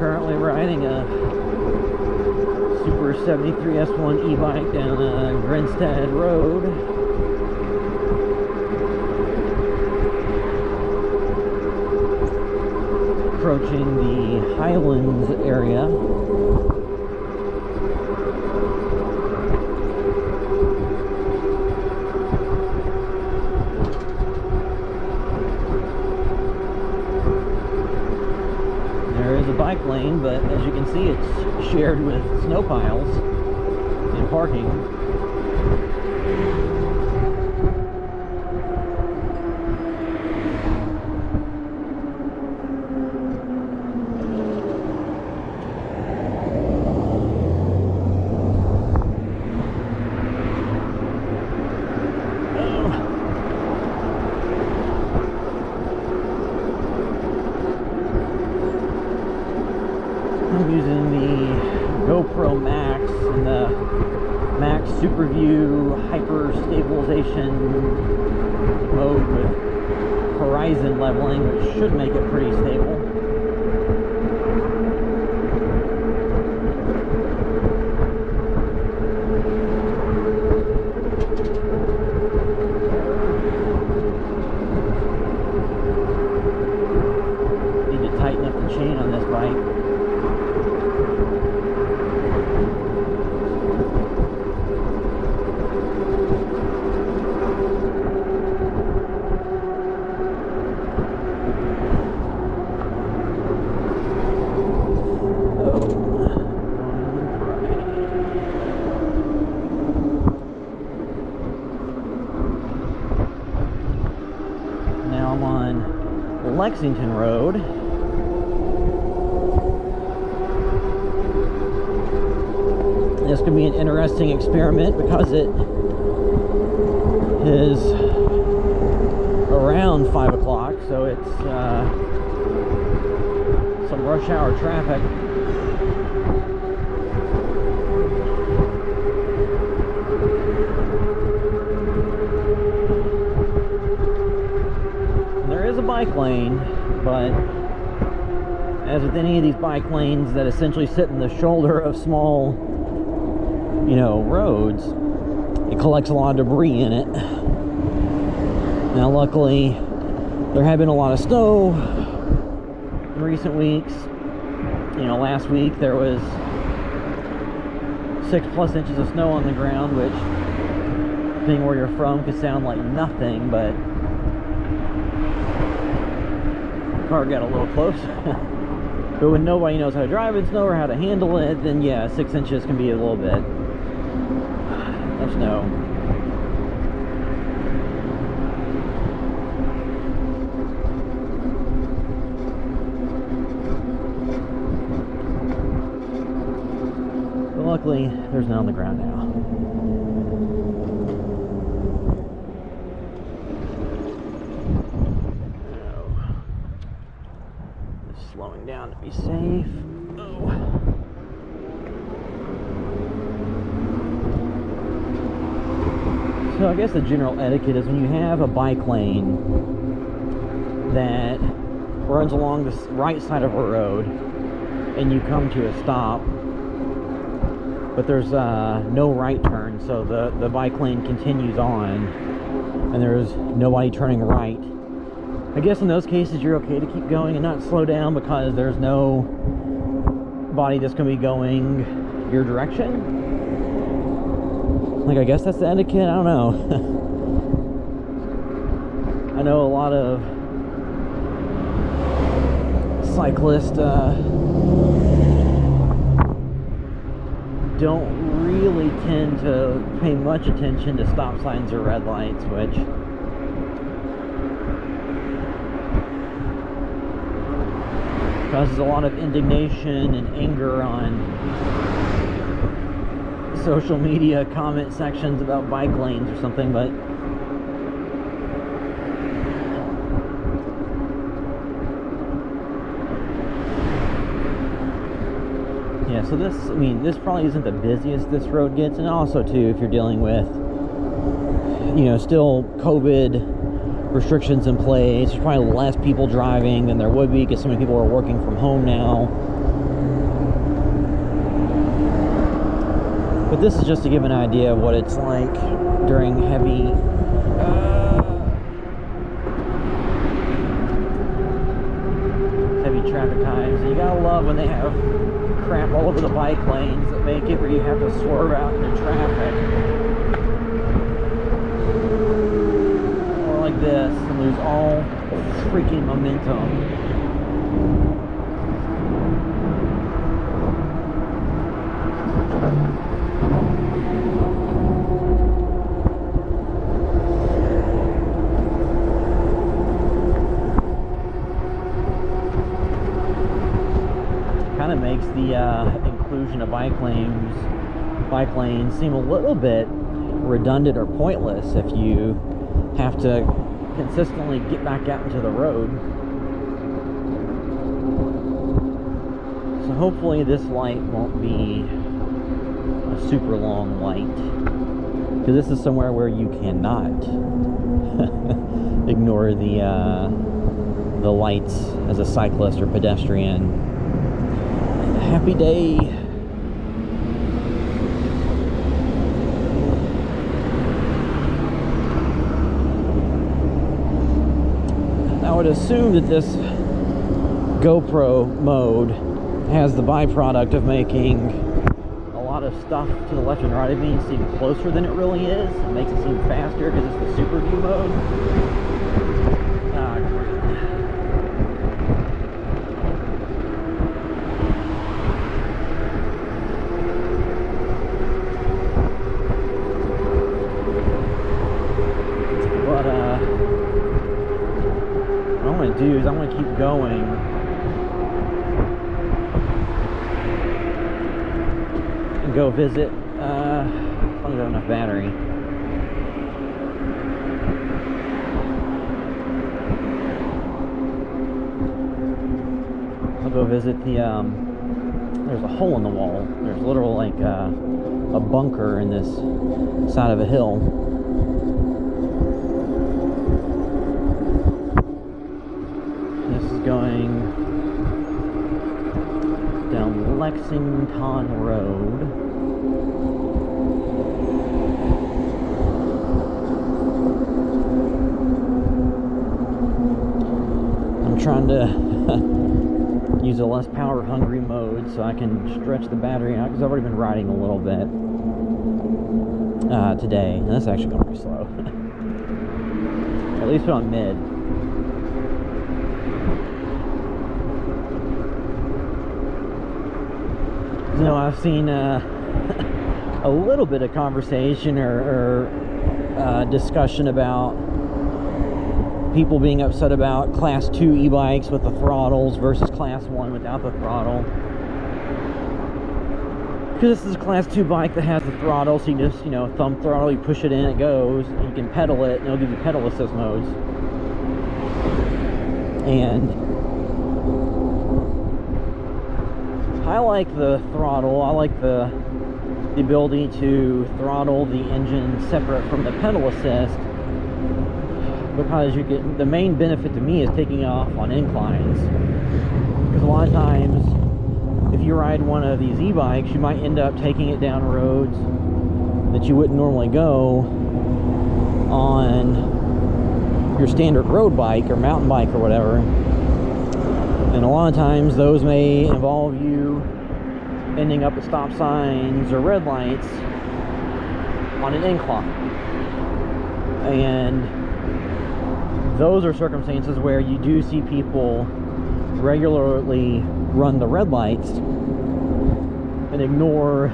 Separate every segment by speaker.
Speaker 1: currently riding a Super73 S1 e-bike down Grinstead Road. Approaching the Highlands area. There is a bike lane, but as you can see, it's shared with snow piles and parking. I'm using the GoPro Max and the Max Super View Hyper Stabilization mode with horizon leveling, which should make it pretty stable. Need to tighten up the chain on this bike. Now I'm on Lexington Road. This could be an interesting experiment because it is around 5 o'clock, so it's some rush hour traffic. There is a bike lane, but as with any of these bike lanes that essentially sit in the shoulder of small, roads, it collects a lot of debris in it. Now, luckily, there have been a lot of snow in recent weeks. Last week there was 6+ inches of snow on the ground, which, depending where you're from, could sound like nothing, but the car got a little close. But when nobody knows how to drive in snow or how to handle it, then yeah, 6 inches can be a little bit of snow. But luckily, there's none on the ground now. Slowing down to be safe. Oh. So I guess the general etiquette is when you have a bike lane that runs along the right side of a road and you come to a stop, but there's no right turn, so the bike lane continues on and there's nobody turning right. I guess in those cases you're okay to keep going and not slow down because there's no body that's going to be going your direction. Like, I guess that's the etiquette, I don't know. I know a lot of cyclists don't really tend to pay much attention to stop signs or red lights, which causes a lot of indignation and anger on social media comment sections about bike lanes or something, but yeah, so this probably isn't the busiest this road gets, and also too, if you're dealing with, still COVID restrictions in place, there's probably less people driving than there would be because so many people are working from home now. But this is just to give an idea of what it's like during heavy traffic times. And you gotta love when they have crap all over the bike lanes that make it where you have to swerve out into traffic. Or like this and lose all freaking momentum. Kind of makes the inclusion of bike lanes seem a little bit redundant or pointless if you have to consistently get back out into the road. So hopefully this light won't be a super long light, because this is somewhere where you cannot ignore the lights as a cyclist or pedestrian. Happy day. I would assume that this GoPro mode has the byproduct of making a lot of stuff to the left and right of me seem closer than it really is. It makes it seem faster because it's the super view mode. Do is I'm going to keep going and go visit as long as I have enough battery. I'll go visit the there's a hole in the wall. There's literally like a bunker in this side of a hill. Going down Lexington Road. I'm trying to use a less power hungry mode so I can stretch the battery out, because I've already been riding a little bit today, and that's actually going pretty slow. At least on mid. You know, I've seen a little bit of conversation or discussion about people being upset about Class 2 e-bikes with the throttles versus Class 1 without the throttle. Because this is a Class 2 bike that has the throttle, so you just, you know, thumb throttle, you push it in, it goes, and you can pedal it, and it'll give you pedal assist modes. And I like the throttle. I like the ability to throttle the engine separate from the pedal assist, because you get the main benefit to me is taking off on inclines. Because a lot of times, if you ride one of these e-bikes, you might end up taking it down roads that you wouldn't normally go on your standard road bike or mountain bike or whatever. And a lot of times those may involve you ending up at stop signs or red lights on an incline. And those are circumstances where you do see people regularly run the red lights and ignore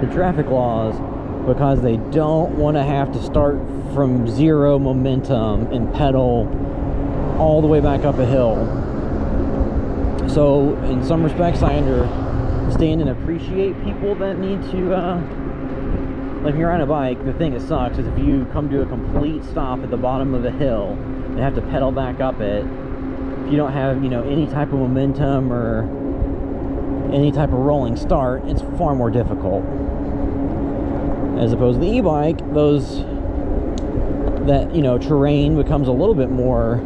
Speaker 1: the traffic laws because they don't want to have to start from zero momentum and pedal all the way back up a hill. So in some respects I understand and appreciate people that need to like when you're on a bike, the thing that sucks is if you come to a complete stop at the bottom of a hill and have to pedal back up it, if you don't have, you know, any type of momentum or any type of rolling start, it's far more difficult. As opposed to the e-bike, that, you know, terrain becomes a little bit more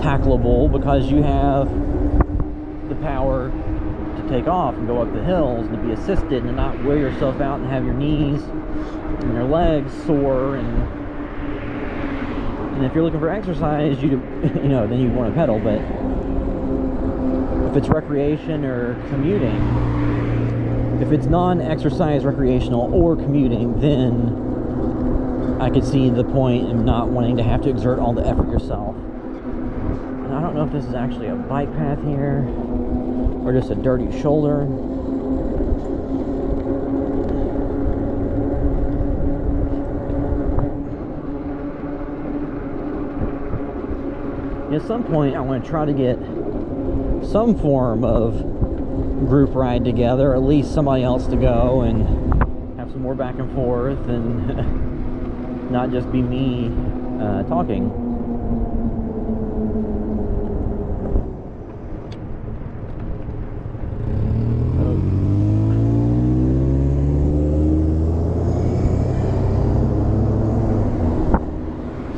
Speaker 1: tackleable because you have the power to take off and go up the hills and to be assisted and to not wear yourself out and have your knees and your legs sore. And if you're looking for exercise, you know, then you want to pedal. But if it's recreation or commuting, if it's non-exercise recreational or commuting, then I could see the point in not wanting to have to exert all the effort yourself. And I don't know if this is actually a bike path here or just a dirty shoulder. At some point, I want to try to get some form of group ride together, or at least somebody else to go and have some more back and forth and not just be me talking.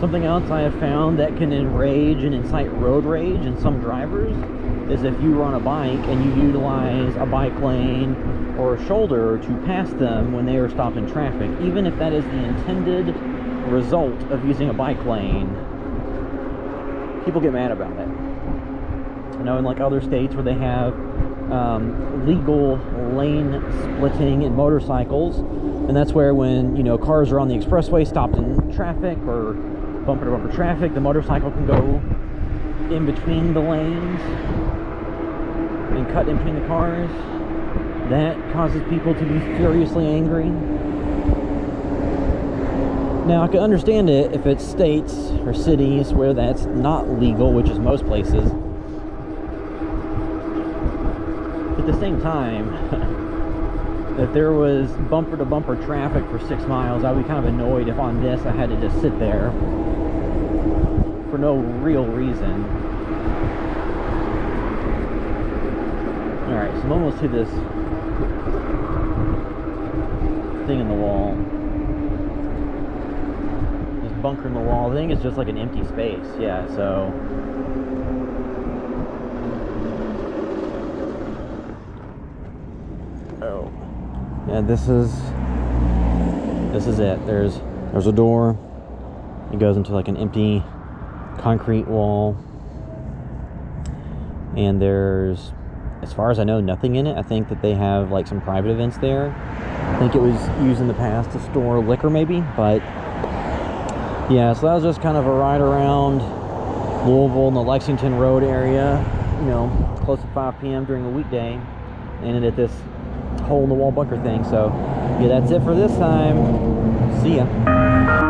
Speaker 1: Something else I have found that can enrage and incite road rage in some drivers is if you run a bike and you utilize a bike lane or a shoulder to pass them when they are stopped in traffic, even if that is the intended result of using a bike lane. People get mad about it. I know in like other states where they have legal lane splitting in motorcycles, and that's where when, you know, cars are on the expressway stopped in traffic or bumper to bumper traffic, the motorcycle can go in between the lanes and cut in between the cars. That causes people to be furiously angry. Now, I can understand it if it's states or cities where that's not legal, which is most places. At the same time, if there was bumper to bumper traffic for 6 miles, I'd be kind of annoyed if on this I had to just sit there for no real reason. Alright, so I'm almost to this thing in the wall. This bunker in the wall. I think it's just like an empty space. Yeah, so oh. Yeah, this is it. There's a door. It goes into like an empty concrete wall. And there's, as far as I know, nothing in it. I think that they have like some private events there. I think it was used in the past to store liquor maybe, but yeah, so that was just kind of a ride around Louisville in the Lexington Road area, you know, close to 5 p.m. during a weekday. Ended at this hole in the wall bunker thing. So yeah, that's it for this time. See ya.